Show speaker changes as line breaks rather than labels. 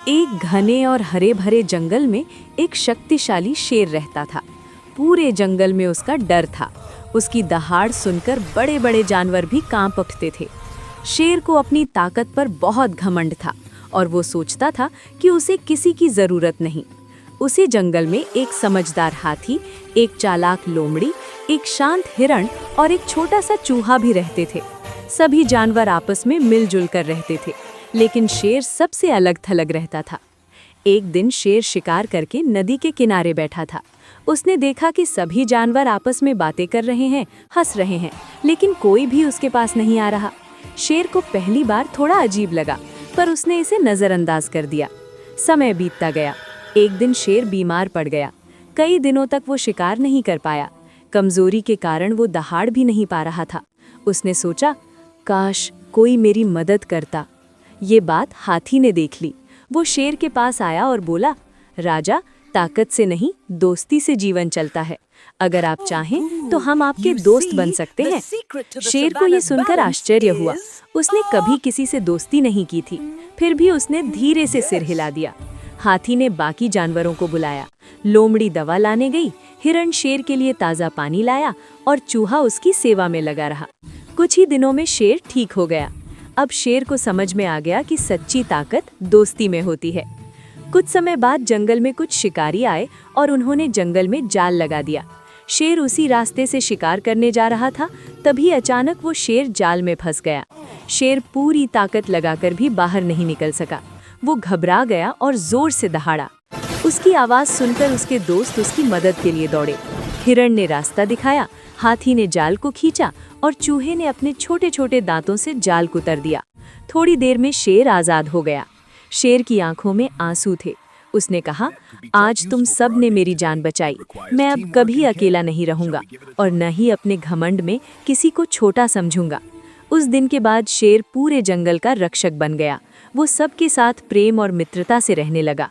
एक घने और हरे भरे जंगल में एक शक्तिशाली शेर रहता था। पूरे जंगल में उसका डर था। उसकी दहाड़ सुनकर बड़े बड़े जानवर भी कांप उठते थे। शेर को अपनी ताकत पर बहुत घमंड था और वो सोचता था कि उसे किसी की जरूरत नहीं। उसी जंगल में एक समझदार हाथी, एक चालाक लोमड़ी, एक शांत हिरण और एक छोटा सा चूहा भी रहते थे। सभी जानवर आपस में मिलजुल कर रहते थे, लेकिन शेर सबसे अलग थलग रहता था। एक दिन शेर शिकार करके नदी के किनारे बैठा था। उसने देखा कि सभी जानवर आपस में बातें कर रहे हैं, हंस रहे हैं, लेकिन कोई भी उसके पास नहीं आ रहा। शेर को पहली बार थोड़ा अजीब लगा, पर उसने इसे नजरअंदाज कर दिया। समय बीतता गया। एक दिन शेर बीमार पड़ गया। कई दिनों तक वो शिकार नहीं कर पाया। कमजोरी के कारण वो दहाड़ भी नहीं पा रहा था। उसने सोचा, काश कोई मेरी मदद करता। ये बात हाथी ने देख ली। वो शेर के पास आया और बोला, राजा, ताकत से नहीं, दोस्ती से जीवन चलता है। अगर आप चाहें तो हम आपके दोस्त बन सकते हैं। शेर को ये सुनकर आश्चर्य हुआ। उसने कभी किसी से दोस्ती नहीं की थी, फिर भी उसने धीरे से सिर हिला दिया। हाथी ने बाकी जानवरों को बुलाया। लोमड़ी दवा लाने गई, हिरण शेर के लिए ताज़ा पानी लाया और चूहा उसकी सेवा में लगा रहा। कुछ ही दिनों में शेर ठीक हो गया। अब शेर को समझ में आ गया कि सच्ची ताकत दोस्ती में होती है। कुछ समय बाद जंगल में कुछ शिकारी आए और उन्होंने जंगल में जाल लगा दिया। शेर उसी रास्ते से शिकार करने जा रहा था, तभी अचानक वो शेर जाल में फंस गया। शेर पूरी ताकत लगाकर भी बाहर नहीं निकल सका। वो घबरा गया और जोर से दहाड़ा। उसकी आवाज़ सुनकर उसके दोस्त उसकी मदद के लिए दौड़े। हिरण ने रास्ता दिखाया, हाथी ने जाल को खींचा और चूहे ने अपने छोटे छोटे दांतों से जाल कुतर दिया। थोड़ी देर में शेर आज़ाद हो गया। शेर की आंखों में आंसू थे। उसने कहा, आज तुम सब ने मेरी जान बचाई। मैं अब कभी अकेला नहीं रहूंगा और न ही अपने घमंड में किसी को छोटा समझूंगा। उस दिन के बाद शेर पूरे जंगल का रक्षक बन गया। वो सबके साथ प्रेम और मित्रता से रहने लगा।